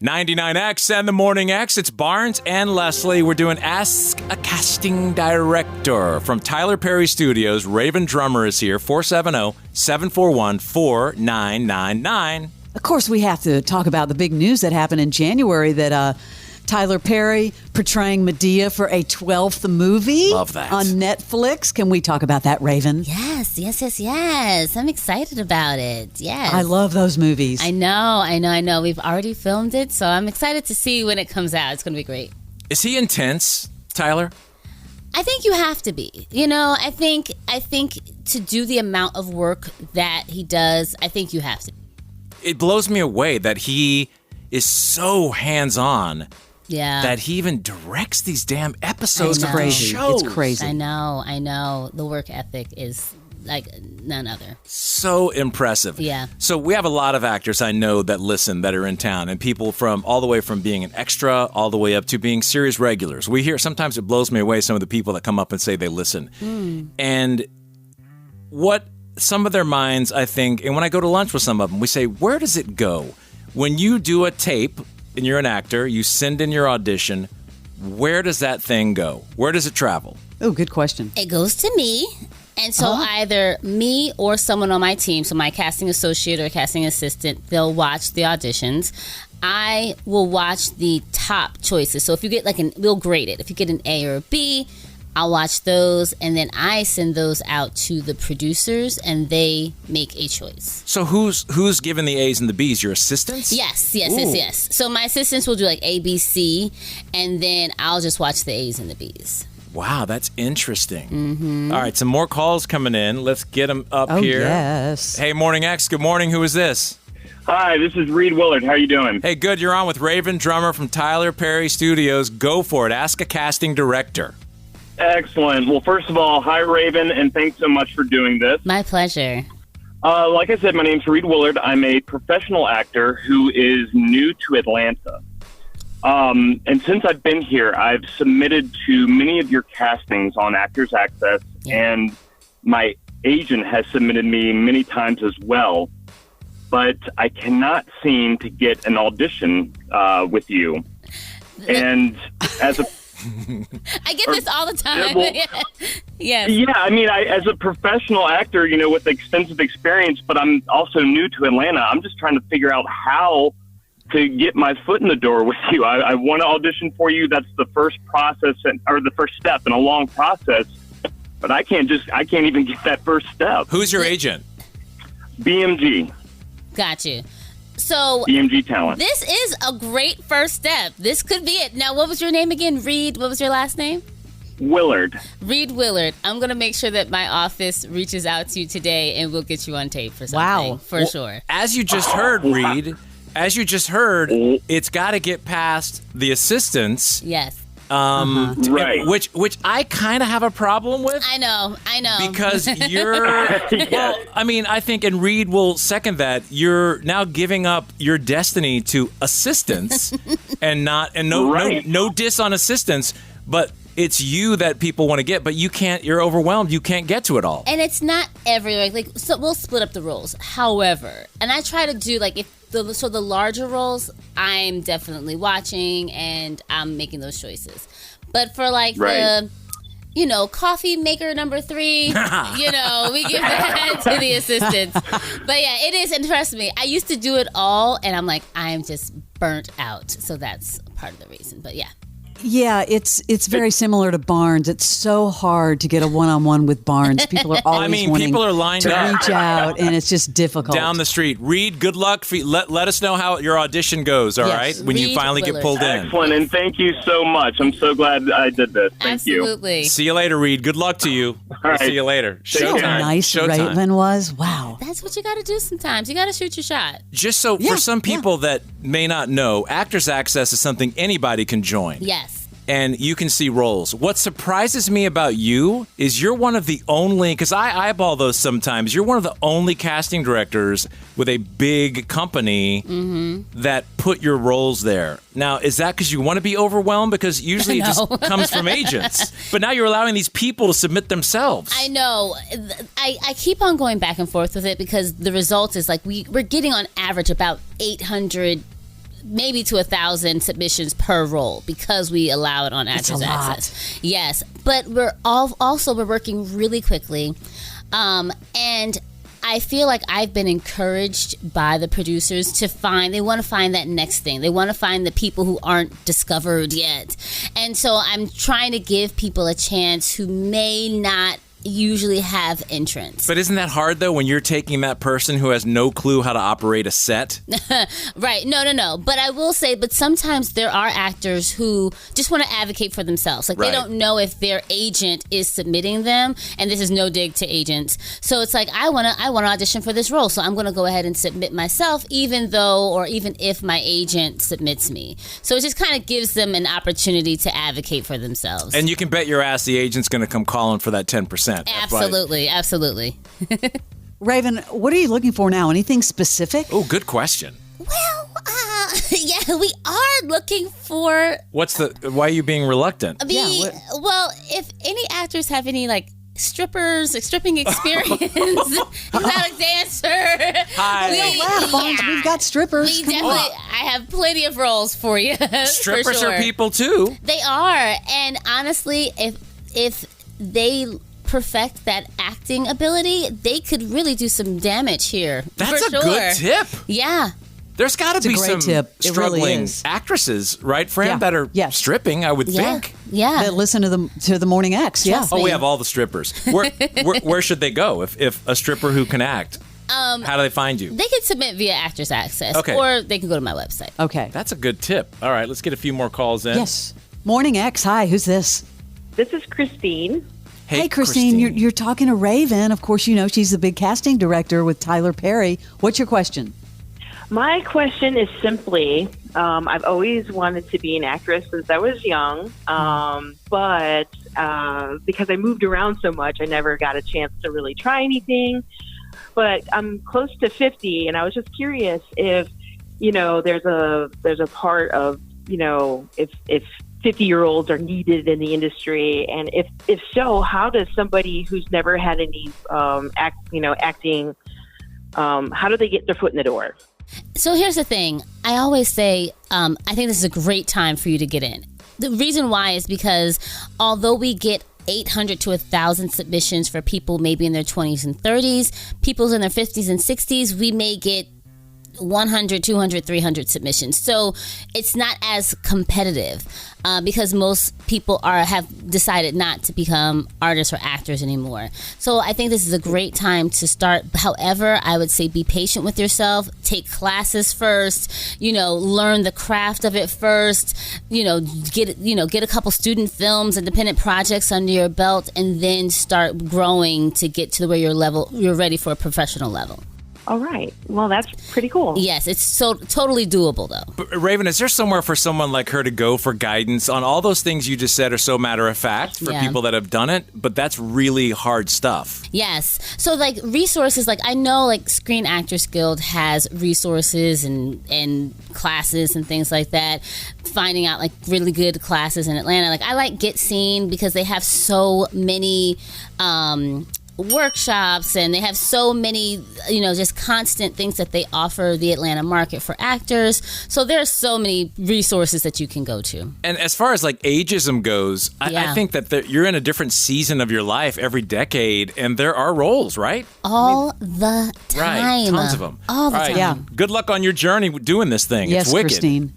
99X and the Morning X. It's Barnes and Leslie. We're doing Ask a Casting Director from Tyler Perry Studios. Rhavynn Drummer is here. 470-741-4999. Of course, we have to talk about the big news that happened in January that Tyler Perry portraying Medea for a 12th movie. Love that. On Netflix. Can we talk about that, Rhavynn? Yes. I'm excited about it. Yes. I love those movies. I know. We've already filmed it, so I'm excited to see when it comes out. It's going to be great. Is he intense, Tyler? I think you have to be. I think to do the amount of work that he does, I think you have to be. It blows me away that he is so hands-on. Yeah. That he even directs these damn episodes of crazy. shows. It's crazy. I know. The work ethic is like none other. So impressive. Yeah. So we have a lot of actors I know that listen that are in town, and people from all the way from being an extra all the way up to being series regulars. We hear, sometimes it blows me away, some of the people that come up and say they listen. And what some of their minds, I think, and when I go to lunch with some of them, we say, where does it go? When you do a tape and you're an actor, you send in your audition, where does that thing go? Where does it travel? Oh, good question. It goes to me. And so either me or someone on my team, so my casting associate or casting assistant, they'll watch the auditions. I will watch the top choices. So if you get we'll grade it. If you get an A or a B, I'll watch those, and then I send those out to the producers, and they make a choice. So who's giving the A's and the B's? Your assistants? Yes. So my assistants will do like A, B, C, and then I'll just watch the A's and the B's. Wow, that's interesting. All right, some more calls coming in. Let's get them up here. Yes. Hey, Morning X. Good morning. Who is this? Hi, this is Reed Willard. How you doing? Hey, good. You're on with Rhavynn Drummer from Tyler Perry Studios. Go for it. Ask a casting director. Excellent. Well, first of all, hi, Rhavynn, and thanks so much for doing this. My pleasure. Like I said, my name's Reed Willard. I'm a professional actor who is new to Atlanta. And since I've been here, I've submitted to many of your castings on Actors Access, and my agent has submitted me many times as well. But I cannot seem to get an audition with you. And as a I get this all the time. Yes. Yeah, I mean, as a professional actor, with extensive experience, but I'm also new to Atlanta. I'm just trying to figure out how to get my foot in the door with you. I want to audition for you. That's the first process or the first step in a long process. But I can't even get that first step. Who's your agent? BMG. Got you. So BMG Talent. This is a great first step. This could be it. Now, what was your name again? Reed. What was your last name? Willard. Reed Willard. I'm going to make sure that my office reaches out to you today, and we'll get you on tape for something. Wow. For sure. As you just heard, Reed, it's got to get past the assistants. Yes. Right. Which I kind of have a problem with. I know. Because you're, well, I mean, I think, and Reed will second that, you're now giving up your destiny to assistants no diss on assistants, but it's you that people want to get, but you're overwhelmed. You can't get to it all. And it's not so we'll split up the roles. However, and I try to do the larger roles, I'm definitely watching and I'm making those choices. But for the coffee maker number 3, we give that to the assistants. But yeah, it is. And trust me, I used to do it all, and I'm like, I'm just burnt out. So that's part of the reason. But yeah. Yeah, it's very similar to Barnes. It's so hard to get a one-on-one with Barnes. People are always wanting people are lined to up. reach out, and it's just difficult. Down the street. Reed, good luck. Let us know how your audition goes, all right? When you finally get pulled in. Excellent, and thank you so much. I'm so glad I did this. Thank you. Absolutely. See you later, Reed. Good luck to you. All right. See you later. See how nice Rhavynn was? Wow. That's what you got to do sometimes. You got to shoot your shot. Just so, for some people that may not know, Actors Access is something anybody can join. Yes. And you can see roles. What surprises me about you is you're one of the only, because I eyeball those sometimes, you're one of the only casting directors with a big company that put your roles there. Now, is that because you want to be overwhelmed? Because usually it just comes from agents. But now you're allowing these people to submit themselves. I know. I keep on going back and forth with it because the result is we're getting on average about 800 maybe to 1,000 submissions per role because we allow it on Actors Access. Yes, but we're working really quickly, and I feel like I've been encouraged by the producers they want to find that next thing. They want to find the people who aren't discovered yet. And so I'm trying to give people a chance who may not usually have entrance. But isn't that hard, though, when you're taking that person who has no clue how to operate a set? Right. No. But I will say, sometimes there are actors who just want to advocate for themselves. Like, they don't know if their agent is submitting them, and this is no dig to agents. So it's like, I want to audition for this role, so I'm going to go ahead and submit myself, even if my agent submits me. So it just kind of gives them an opportunity to advocate for themselves. And you can bet your ass the agent's going to come calling for that 10%. Absolutely. Rhavynn, what are you looking for now? Anything specific? Oh, good question. Well, yeah, we are looking for... Why are you being reluctant? Well, if any actors have any, stripping experience, not a dancer. Hi. We've got strippers. We definitely, I have plenty of roles for you. Strippers for sure. are people, too. They are. And honestly, if they perfect that acting ability, they could really do some damage here. That's for a good tip. Yeah. There's got to be some struggling really actresses, right, Fram, that are stripping, I would think. Yeah. That listen to the Morning X. Yeah. Oh, we have all the strippers. Where should they go if a stripper who can act? How do they find you? They can submit via Actors Access, okay, or they can go to my website. Okay. That's a good tip. All right, let's get a few more calls in. Yes. Morning X. Hi, who's this? This is Christine. Hey, Christine, you're talking to Rhavynn. Of course, you know she's the big casting director with Tyler Perry. What's your question? My question is simply, I've always wanted to be an actress since I was young, but because I moved around so much, I never got a chance to really try anything. But I'm close to 50, and I was just curious if, there's a part of, if 50-year-olds are needed in the industry, and if so, how does somebody who's never had any acting, how do they get their foot in the door? So here's the thing. I always say, I think this is a great time for you to get in. The reason why is because although we get 800 to 1,000 submissions for people maybe in their 20s and 30s, people in their 50s and 60s, we may get 100, 200, 300 submissions. So it's not as competitive because most people have decided not to become artists or actors anymore. So I think this is a great time to start. However, I would say be patient with yourself. Take classes first. Learn the craft of it first. Get a couple student films, independent projects under your belt, and then start growing to get to where you're ready for a professional level. All right. Well, that's pretty cool. Yes, it's so totally doable, though. But Rhavynn, is there somewhere for someone like her to go for guidance on all those things you just said are so matter of fact for people that have done it, but that's really hard stuff? Yes. So, resources, I know, Screen Actors Guild has resources and classes and things like that. Finding out, really good classes in Atlanta. I like Get Seen because they have so many workshops, and they have so many just constant things that they offer the Atlanta market for actors. So there's so many resources that you can go to. And as far as ageism goes, I think that you're in a different season of your life every decade, and there are roles, right? All the time. Right, tons of them. All the time. Yeah. Good luck on your journey doing this thing. Yes, it's wicked. Christine.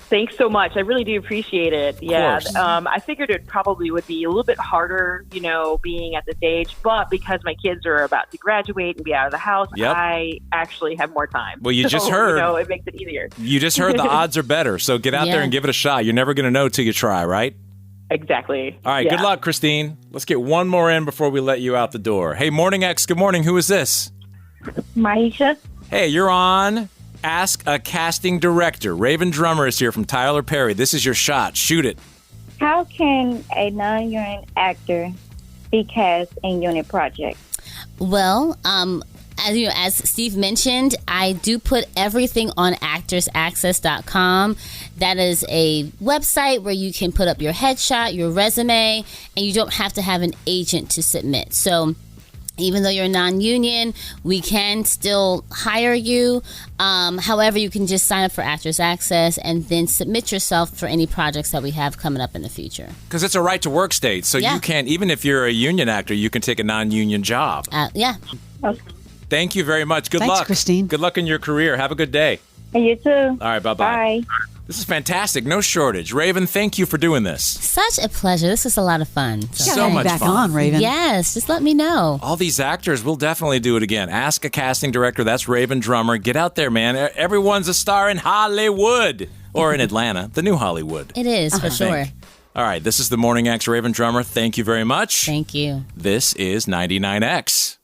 Thanks so much. I really do appreciate it. Yeah. I figured it probably would be a little bit harder, being at this age, but because my kids are about to graduate and be out of the house, I actually have more time. Well, you just heard. It makes it easier. You just heard the odds are better. So get out there and give it a shot. You're never going to know till you try, right? Exactly. All right. Good luck, Christine. Let's get one more in before we let you out the door. Hey, Morning X. Good morning. Who is this? Maisha. Hey, you're on Ask a Casting Director. Rhavynn Drummer is here from Tyler Perry. This is your shot. Shoot it. How can a non-unit actor be cast in unit projects? Well, as Steve mentioned, I do put everything on actorsaccess.com. That is a website where you can put up your headshot, your resume, and you don't have to have an agent to submit. So Even though you're non-union, we can still hire you. However, you can just sign up for Actors Access and then submit yourself for any projects that we have coming up in the future. Because it's a right to work state, so you can't, even if you're a union actor, you can take a non-union job. Yeah. Okay. Thank you very much. Good luck. Thanks, Christine. Good luck in your career. Have a good day. And you too. All right, bye-bye. Bye. This is fantastic. No shortage. Rhavynn, thank you for doing this. Such a pleasure. This is a lot of fun. So much back fun. on, Rhavynn. Yes, just let me know. All these actors, we'll definitely do it again. Ask a casting director. That's Rhavynn Drummer. Get out there, man. Everyone's a star in Hollywood. Or in Atlanta, the new Hollywood. It is, for sure. All right, this is the Morning X Rhavynn Drummer. Thank you very much. Thank you. This is 99X.